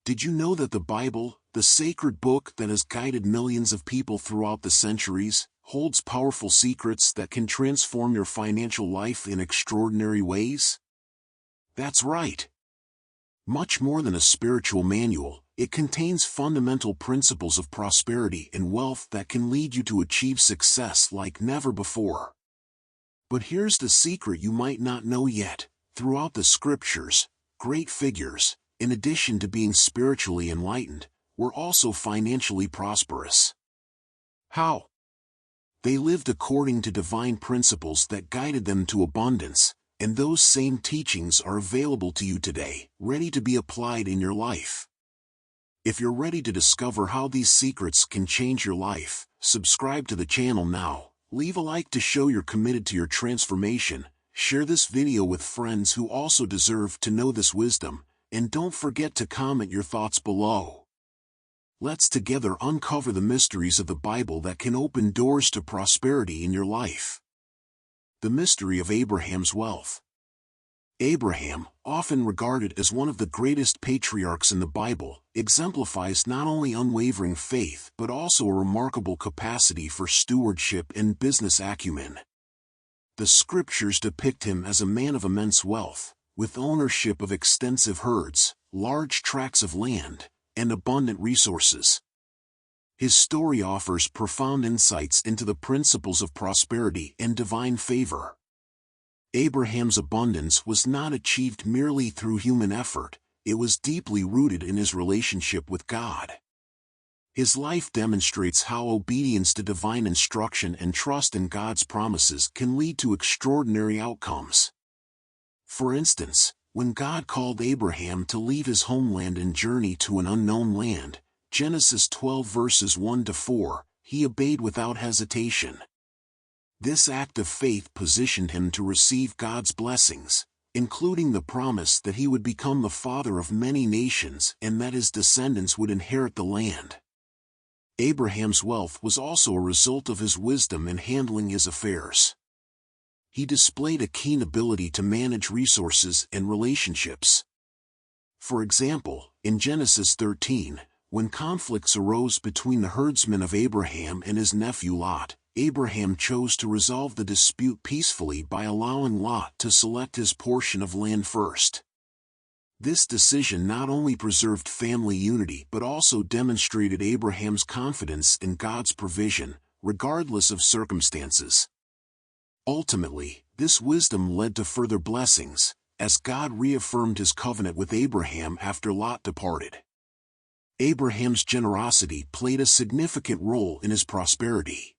Did you know that the Bible, the sacred book that has guided millions of people throughout the centuries, holds powerful secrets that can transform your financial life in extraordinary ways? That's right. Much more than a spiritual manual, it contains fundamental principles of prosperity and wealth that can lead you to achieve success like never before. But here's the secret you might not know yet. Throughout the scriptures, great figures, in addition to being spiritually enlightened, were also financially prosperous. How? They lived according to divine principles that guided them to abundance, and those same teachings are available to you today, ready to be applied in your life. If you're ready to discover how these secrets can change your life, subscribe to the channel now, leave a like to show you're committed to your transformation, share this video with friends who also deserve to know this wisdom, and don't forget to comment your thoughts below. Let's together uncover the mysteries of the Bible that can open doors to prosperity in your life. The mystery of Abraham's wealth. Abraham, often regarded as one of the greatest patriarchs in the Bible, exemplifies not only unwavering faith but also a remarkable capacity for stewardship and business acumen. The scriptures depict him as a man of immense wealth, with ownership of extensive herds, large tracts of land, and abundant resources. His story offers profound insights into the principles of prosperity and divine favor. Abraham's abundance was not achieved merely through human effort, it was deeply rooted in his relationship with God. His life demonstrates how obedience to divine instruction and trust in God's promises can lead to extraordinary outcomes. For instance, when God called Abraham to leave his homeland and journey to an unknown land, Genesis 12 verses 1-4, he obeyed without hesitation. This act of faith positioned him to receive God's blessings, including the promise that he would become the father of many nations and that his descendants would inherit the land. Abraham's wealth was also a result of his wisdom in handling his affairs. He displayed a keen ability to manage resources and relationships. For example, in Genesis 13, when conflicts arose between the herdsmen of Abraham and his nephew Lot, Abraham chose to resolve the dispute peacefully by allowing Lot to select his portion of land first. This decision not only preserved family unity but also demonstrated Abraham's confidence in God's provision, regardless of circumstances. Ultimately, this wisdom led to further blessings, as God reaffirmed his covenant with Abraham after Lot departed. Abraham's generosity played a significant role in his prosperity.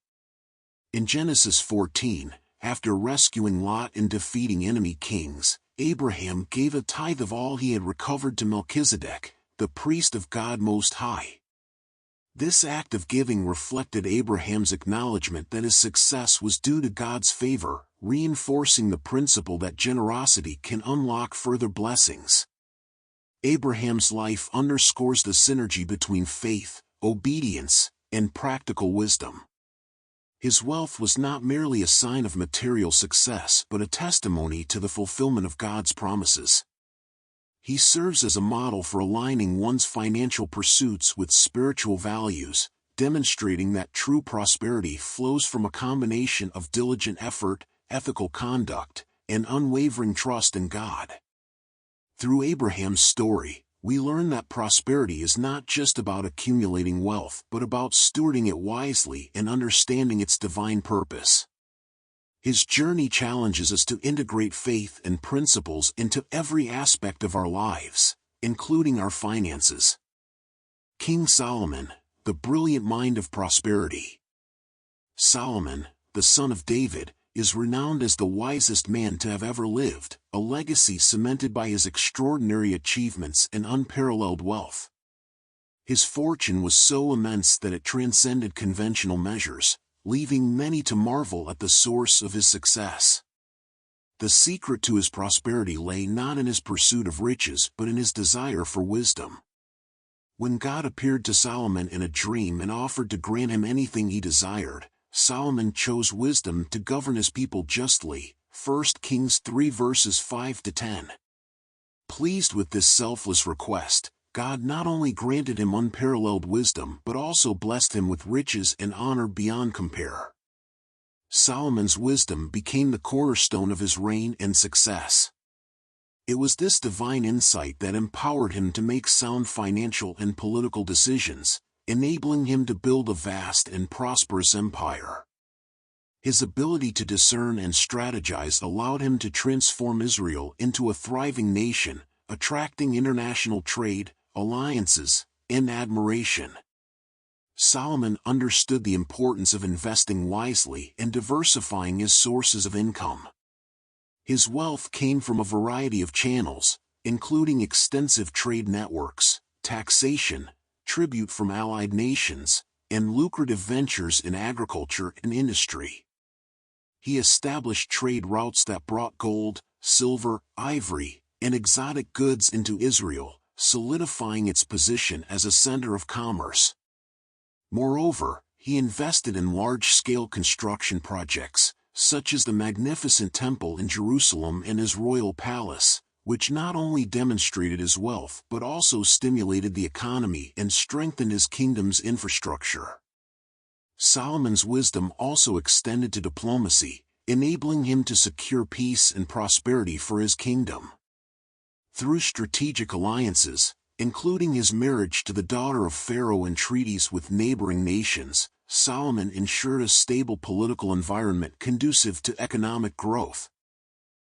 In Genesis 14, after rescuing Lot and defeating enemy kings, Abraham gave a tithe of all he had recovered to Melchizedek, the priest of God Most High. This act of giving reflected Abraham's acknowledgement that his success was due to God's favor, reinforcing the principle that generosity can unlock further blessings. Abraham's life underscores the synergy between faith, obedience, and practical wisdom. His wealth was not merely a sign of material success but a testimony to the fulfillment of God's promises. He serves as a model for aligning one's financial pursuits with spiritual values, demonstrating that true prosperity flows from a combination of diligent effort, ethical conduct, and unwavering trust in God. Through Abraham's story, we learn that prosperity is not just about accumulating wealth but about stewarding it wisely and understanding its divine purpose. His journey challenges us to integrate faith and principles into every aspect of our lives, including our finances. King Solomon, the brilliant mind of prosperity. Solomon, the son of David, is renowned as the wisest man to have ever lived, a legacy cemented by his extraordinary achievements and unparalleled wealth. His fortune was so immense that it transcended conventional measures, leaving many to marvel at the source of his success. The secret to his prosperity lay not in his pursuit of riches but in his desire for wisdom. When God appeared to Solomon in a dream and offered to grant him anything he desired, Solomon chose wisdom to govern his people justly. 1 Kings 3 verses 5-10. Pleased with this selfless request, God not only granted him unparalleled wisdom but also blessed him with riches and honor beyond compare. Solomon's wisdom became the cornerstone of his reign and success. It was this divine insight that empowered him to make sound financial and political decisions, enabling him to build a vast and prosperous empire. His ability to discern and strategize allowed him to transform Israel into a thriving nation, attracting international trade, alliances, and admiration. Solomon understood the importance of investing wisely and diversifying his sources of income. His wealth came from a variety of channels, including extensive trade networks, taxation, tribute from allied nations, and lucrative ventures in agriculture and industry. He established trade routes that brought gold, silver, ivory, and exotic goods into Israel, solidifying its position as a center of commerce. Moreover, he invested in large-scale construction projects, such as the magnificent temple in Jerusalem and his royal palace, which not only demonstrated his wealth but also stimulated the economy and strengthened his kingdom's infrastructure. Solomon's wisdom also extended to diplomacy, enabling him to secure peace and prosperity for his kingdom. Through strategic alliances, including his marriage to the daughter of Pharaoh and treaties with neighboring nations, Solomon ensured a stable political environment conducive to economic growth.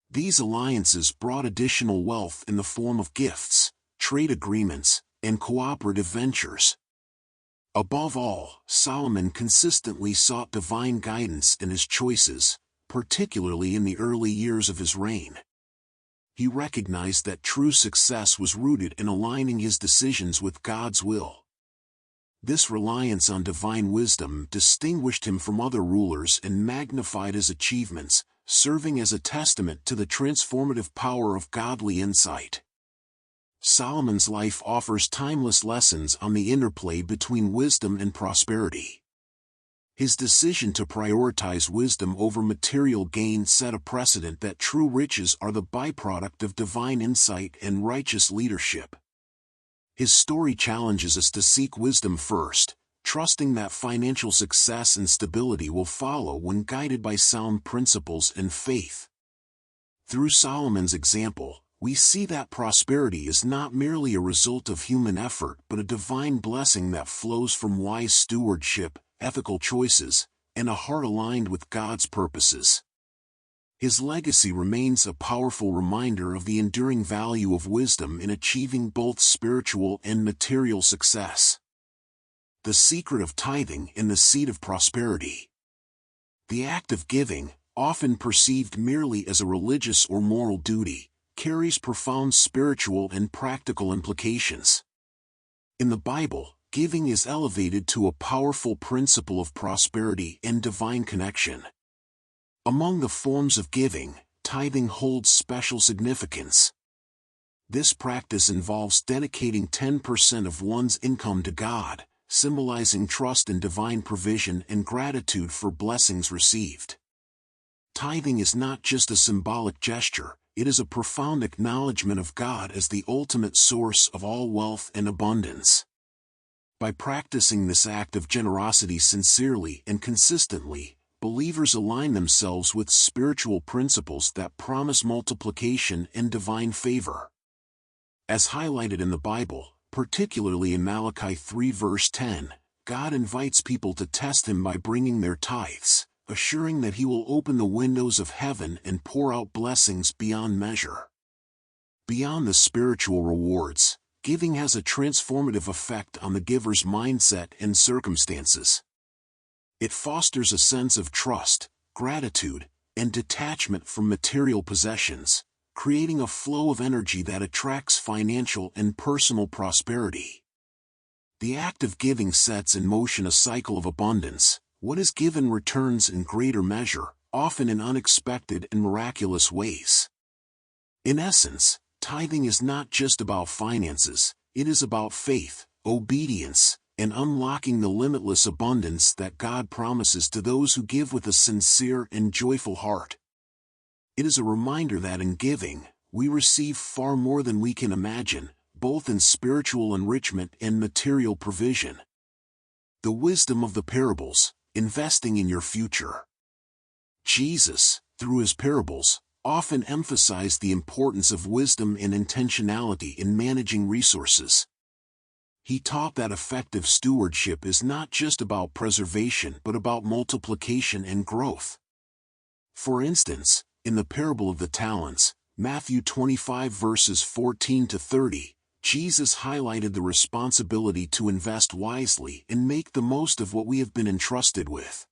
These alliances brought additional wealth in the form of gifts, trade agreements, and cooperative ventures. Above all, Solomon consistently sought divine guidance in his choices, particularly in the early years of his reign. He recognized that true success was rooted in aligning his decisions with God's will. This reliance on divine wisdom distinguished him from other rulers and magnified his achievements, serving as a testament to the transformative power of godly insight. Solomon's life offers timeless lessons on the interplay between wisdom and prosperity. His decision to prioritize wisdom over material gain set a precedent that true riches are the byproduct of divine insight and righteous leadership. His story challenges us to seek wisdom first, trusting that financial success and stability will follow when guided by sound principles and faith. Through Solomon's example, we see that prosperity is not merely a result of human effort but a divine blessing that flows from wise stewardship, ethical choices, and a heart aligned with God's purposes. His legacy remains a powerful reminder of the enduring value of wisdom in achieving both spiritual and material success. The secret of tithing and the seed of prosperity. The act of giving, often perceived merely as a religious or moral duty, carries profound spiritual and practical implications. In the Bible, giving is elevated to a powerful principle of prosperity and divine connection. Among the forms of giving, tithing holds special significance. This practice involves dedicating 10% of one's income to God, symbolizing trust in divine provision and gratitude for blessings received. Tithing is not just a symbolic gesture, it is a profound acknowledgement of God as the ultimate source of all wealth and abundance. By practicing this act of generosity sincerely and consistently, believers align themselves with spiritual principles that promise multiplication and divine favor. As highlighted in the Bible, particularly in Malachi 3 verse 10, God invites people to test Him by bringing their tithes, assuring that He will open the windows of heaven and pour out blessings beyond measure. Beyond the spiritual rewards, giving has a transformative effect on the giver's mindset and circumstances. It fosters a sense of trust, gratitude, and detachment from material possessions, creating a flow of energy that attracts financial and personal prosperity. The act of giving sets in motion a cycle of abundance. What is given returns in greater measure, often in unexpected and miraculous ways. In essence, tithing is not just about finances, it is about faith, obedience, and unlocking the limitless abundance that God promises to those who give with a sincere and joyful heart. It is a reminder that in giving, we receive far more than we can imagine, both in spiritual enrichment and material provision. The wisdom of the parables, investing in your future. Jesus, through his parables, often emphasized the importance of wisdom and intentionality in managing resources. He taught that effective stewardship is not just about preservation but about multiplication and growth. For instance, in the parable of the talents, Matthew 25 verses 14 to 30, Jesus highlighted the responsibility to invest wisely and make the most of what we have been entrusted with.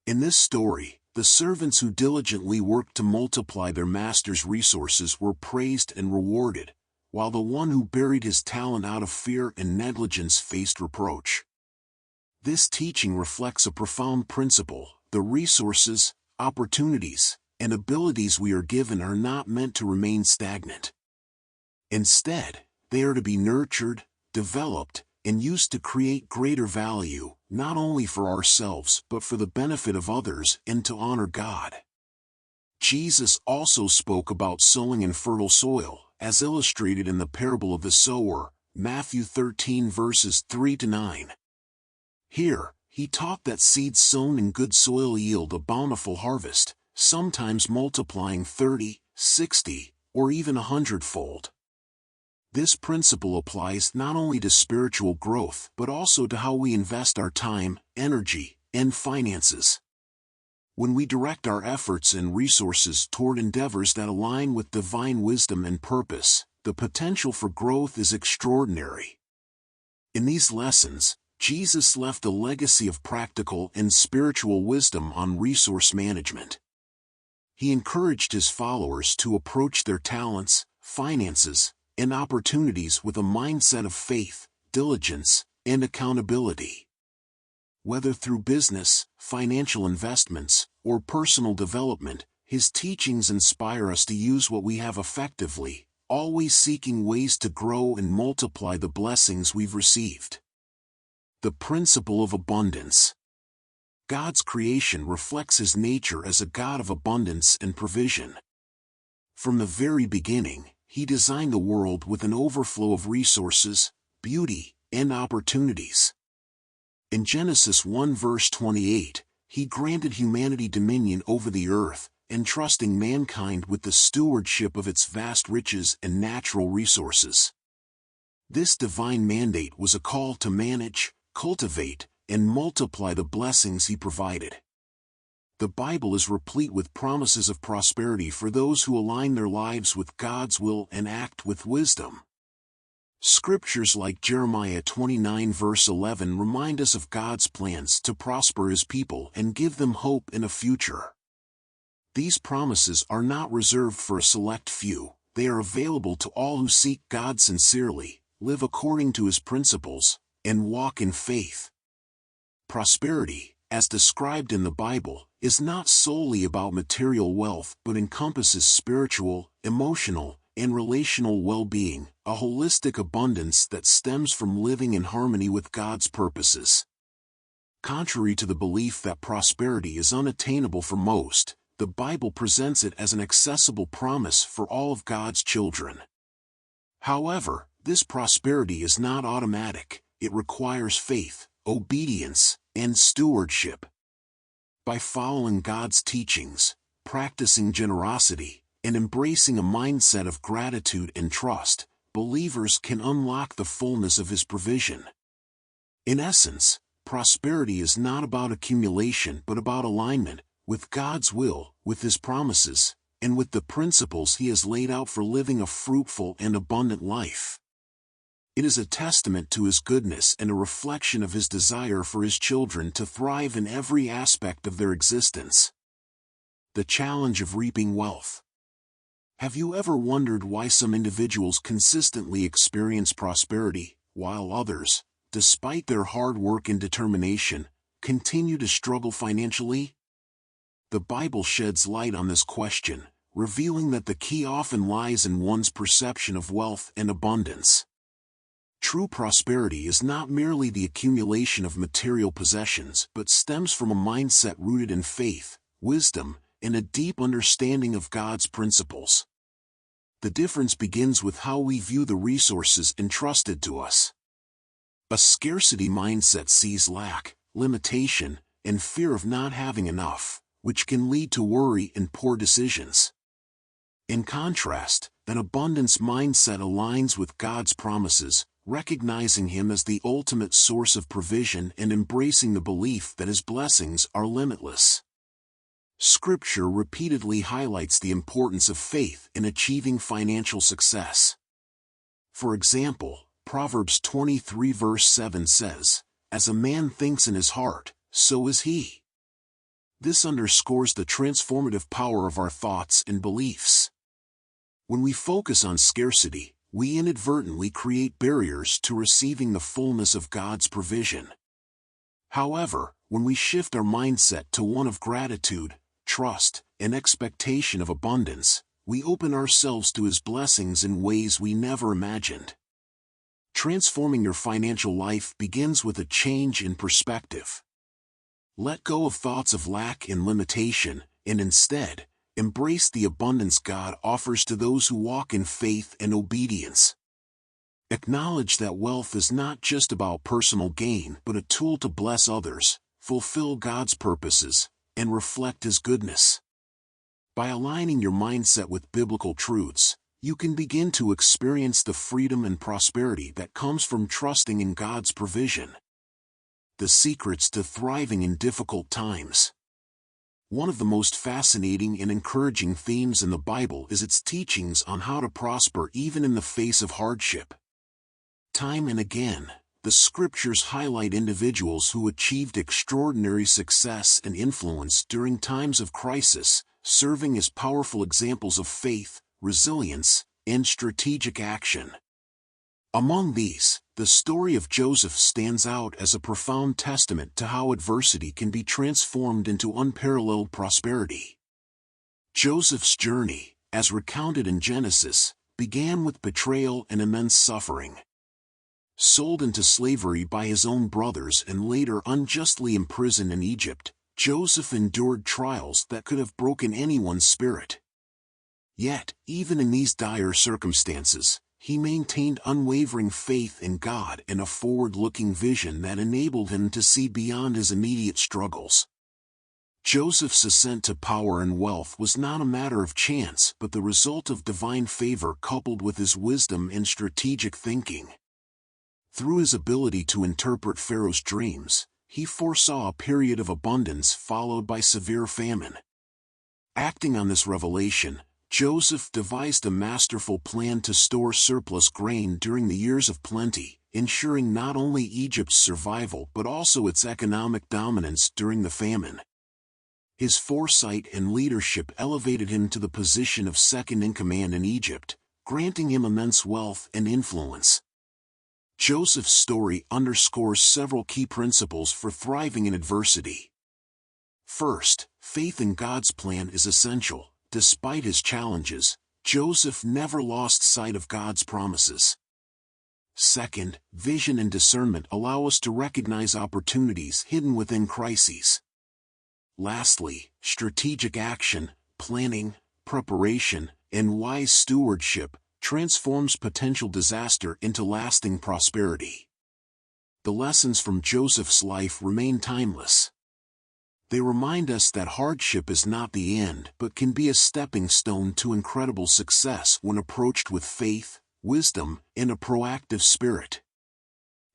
In this story, the servants who diligently worked to multiply their master's resources were praised and rewarded, while the one who buried his talent out of fear and negligence faced reproach. This teaching reflects a profound principle: the resources, opportunities, and abilities we are given are not meant to remain stagnant. Instead, they are to be nurtured, developed, and used to create greater value, not only for ourselves but for the benefit of others and to honor God. Jesus also spoke about sowing in fertile soil, as illustrated in the parable of the sower, Matthew 13 verses 3 to 9. Here, he taught that seeds sown in good soil yield a bountiful harvest, sometimes multiplying 30, 60, or even 100-fold. This principle applies not only to spiritual growth but also to how we invest our time, energy, and finances. When we direct our efforts and resources toward endeavors that align with divine wisdom and purpose, the potential for growth is extraordinary. In these lessons, Jesus left a legacy of practical and spiritual wisdom on resource management. He encouraged his followers to approach their talents, finances, and opportunities with a mindset of faith, diligence, and accountability. Whether through business, financial investments, or personal development, his teachings inspire us to use what we have effectively, always seeking ways to grow and multiply the blessings we've received. The principle of abundance. God's creation reflects his nature as a God of abundance and provision. From the very beginning, he designed the world with an overflow of resources, beauty, and opportunities. In Genesis 1 verse 28, he granted humanity dominion over the earth, entrusting mankind with the stewardship of its vast riches and natural resources. This divine mandate was a call to manage, cultivate, and multiply the blessings he provided. The Bible is replete with promises of prosperity for those who align their lives with God's will and act with wisdom. Scriptures like Jeremiah 29 verse 11 remind us of God's plans to prosper his people and give them hope in a future. These promises are not reserved for a select few, they are available to all who seek God sincerely, live according to his principles, and walk in faith. Prosperity, as described in the Bible, is not solely about material wealth but encompasses spiritual, emotional, and relational well-being, a holistic abundance that stems from living in harmony with God's purposes. Contrary to the belief that prosperity is unattainable for most, the Bible presents it as an accessible promise for all of God's children. However, this prosperity is not automatic, it requires faith, obedience, and stewardship. By following God's teachings, practicing generosity, and embracing a mindset of gratitude and trust, believers can unlock the fullness of his provision. In essence, prosperity is not about accumulation but about alignment with God's will, with his promises, and with the principles he has laid out for living a fruitful and abundant life. It is a testament to his goodness and a reflection of his desire for his children to thrive in every aspect of their existence. The challenge of reaping wealth. Have you ever wondered why some individuals consistently experience prosperity, while others, despite their hard work and determination, continue to struggle financially? The Bible sheds light on this question, revealing that the key often lies in one's perception of wealth and abundance. True prosperity is not merely the accumulation of material possessions but stems from a mindset rooted in faith, wisdom, and a deep understanding of God's principles. The difference begins with how we view the resources entrusted to us. A scarcity mindset sees lack, limitation, and fear of not having enough, which can lead to worry and poor decisions. In contrast, an abundance mindset aligns with God's promises, recognizing Him as the ultimate source of provision and embracing the belief that His blessings are limitless. Scripture repeatedly highlights the importance of faith in achieving financial success. For example, Proverbs 23 verse 7 says, "As a man thinks in his heart, so is he." This underscores the transformative power of our thoughts and beliefs. When we focus on scarcity, we inadvertently create barriers to receiving the fullness of God's provision. However, when we shift our mindset to one of gratitude, trust, and expectation of abundance, we open ourselves to His blessings in ways we never imagined. Transforming your financial life begins with a change in perspective. Let go of thoughts of lack and limitation, and instead, embrace the abundance God offers to those who walk in faith and obedience. Acknowledge that wealth is not just about personal gain but a tool to bless others, fulfill God's purposes, and reflect His goodness. By aligning your mindset with biblical truths, you can begin to experience the freedom and prosperity that comes from trusting in God's provision. The secrets to thriving in difficult times. One of the most fascinating and encouraging themes in the Bible is its teachings on how to prosper even in the face of hardship. Time and again, the Scriptures highlight individuals who achieved extraordinary success and influence during times of crisis, serving as powerful examples of faith, resilience, and strategic action. Among these, the story of Joseph stands out as a profound testament to how adversity can be transformed into unparalleled prosperity. Joseph's journey, as recounted in Genesis, began with betrayal and immense suffering. Sold into slavery by his own brothers and later unjustly imprisoned in Egypt, Joseph endured trials that could have broken anyone's spirit. Yet, even in these dire circumstances, he maintained unwavering faith in God and a forward-looking vision that enabled him to see beyond his immediate struggles. Joseph's ascent to power and wealth was not a matter of chance but the result of divine favor coupled with his wisdom and strategic thinking. Through his ability to interpret Pharaoh's dreams, he foresaw a period of abundance followed by severe famine. Acting on this revelation, Joseph devised a masterful plan to store surplus grain during the years of plenty, ensuring not only Egypt's survival but also its economic dominance during the famine. His foresight and leadership elevated him to the position of second-in-command in Egypt, granting him immense wealth and influence. Joseph's story underscores several key principles for thriving in adversity. First, faith in God's plan is essential. Despite his challenges, Joseph never lost sight of God's promises. Second, vision and discernment allow us to recognize opportunities hidden within crises. Lastly, strategic action, planning, preparation, and wise stewardship transforms potential disaster into lasting prosperity. The lessons from Joseph's life remain timeless. They remind us that hardship is not the end but can be a stepping stone to incredible success when approached with faith, wisdom, and a proactive spirit.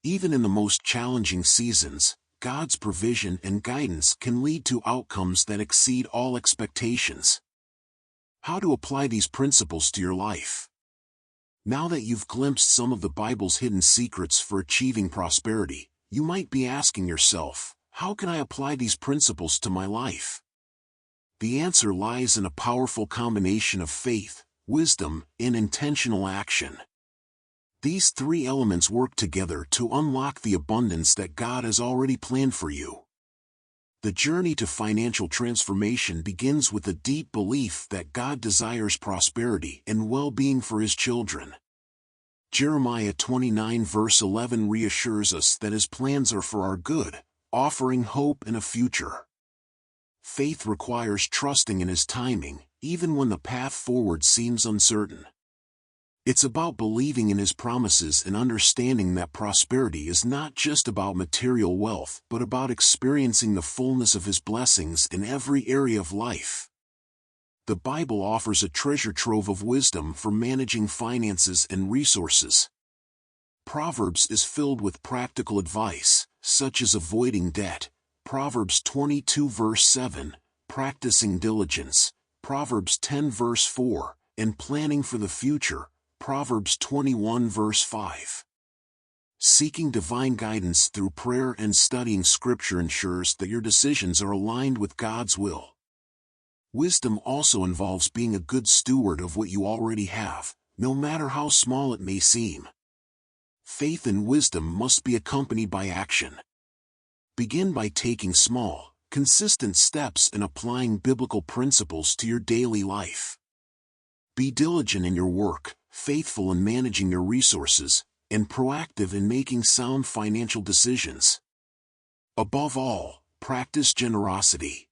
Even in the most challenging seasons, God's provision and guidance can lead to outcomes that exceed all expectations. How to apply these principles to your life? Now that you've glimpsed some of the Bible's hidden secrets for achieving prosperity, you might be asking yourself, how can I apply these principles to my life? The answer lies in a powerful combination of faith, wisdom, and intentional action. These three elements work together to unlock the abundance that God has already planned for you. The journey to financial transformation begins with a deep belief that God desires prosperity and well-being for His children. Jeremiah 29 verse 11 reassures us that His plans are for our good, offering hope and a future. Faith requires trusting in His timing, even when the path forward seems uncertain. It's about believing in His promises and understanding that prosperity is not just about material wealth, but about experiencing the fullness of His blessings in every area of life. The Bible offers a treasure trove of wisdom for managing finances and resources. Proverbs is filled with practical advice, such as avoiding debt, Proverbs 22 verse 7, practicing diligence, Proverbs 10 verse 4, and planning for the future, Proverbs 21 verse 5. Seeking divine guidance through prayer and studying Scripture ensures that your decisions are aligned with God's will. Wisdom also involves being a good steward of what you already have, no matter how small it may seem. Faith and wisdom must be accompanied by action. Begin by taking small, consistent steps and applying biblical principles to your daily life. Be diligent in your work, faithful in managing your resources, and proactive in making sound financial decisions. Above all, practice generosity.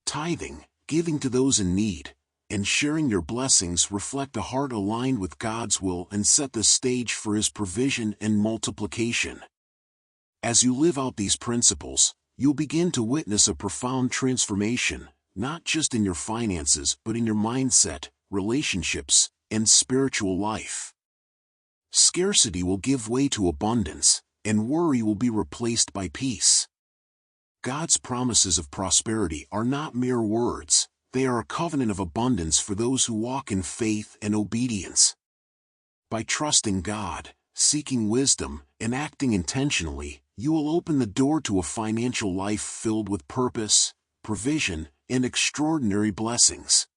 Tithing, giving to those in need, and sharing your blessings reflect a heart aligned with God's will and set the stage for His provision and multiplication. As you live out these principles, you'll begin to witness a profound transformation, not just in your finances but in your mindset, relationships, and spiritual life. Scarcity will give way to abundance, and worry will be replaced by peace. God's promises of prosperity are not mere words, they are a covenant of abundance for those who walk in faith and obedience. By trusting God, seeking wisdom, and acting intentionally, you will open the door to a financial life filled with purpose, provision, and extraordinary blessings.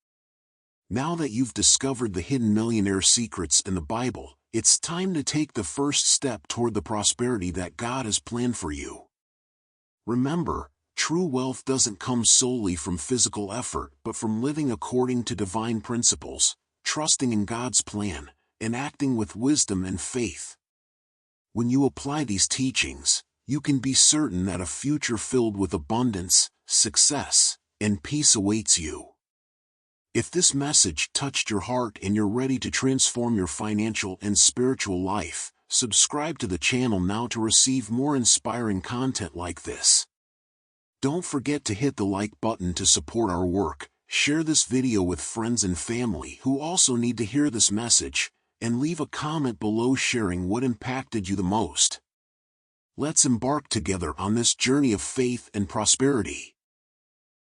Now that you've discovered the hidden millionaire secrets in the Bible, it's time to take the first step toward the prosperity that God has planned for you. Remember, true wealth doesn't come solely from physical effort but from living according to divine principles, trusting in God's plan, and acting with wisdom and faith. When you apply these teachings, you can be certain that a future filled with abundance, success, and peace awaits you. If this message touched your heart and you're ready to transform your financial and spiritual life, subscribe to the channel now to receive more inspiring content like this. Don't forget to hit the like button to support our work, share this video with friends and family who also need to hear this message, and leave a comment below sharing what impacted you the most. Let's embark together on this journey of faith and prosperity.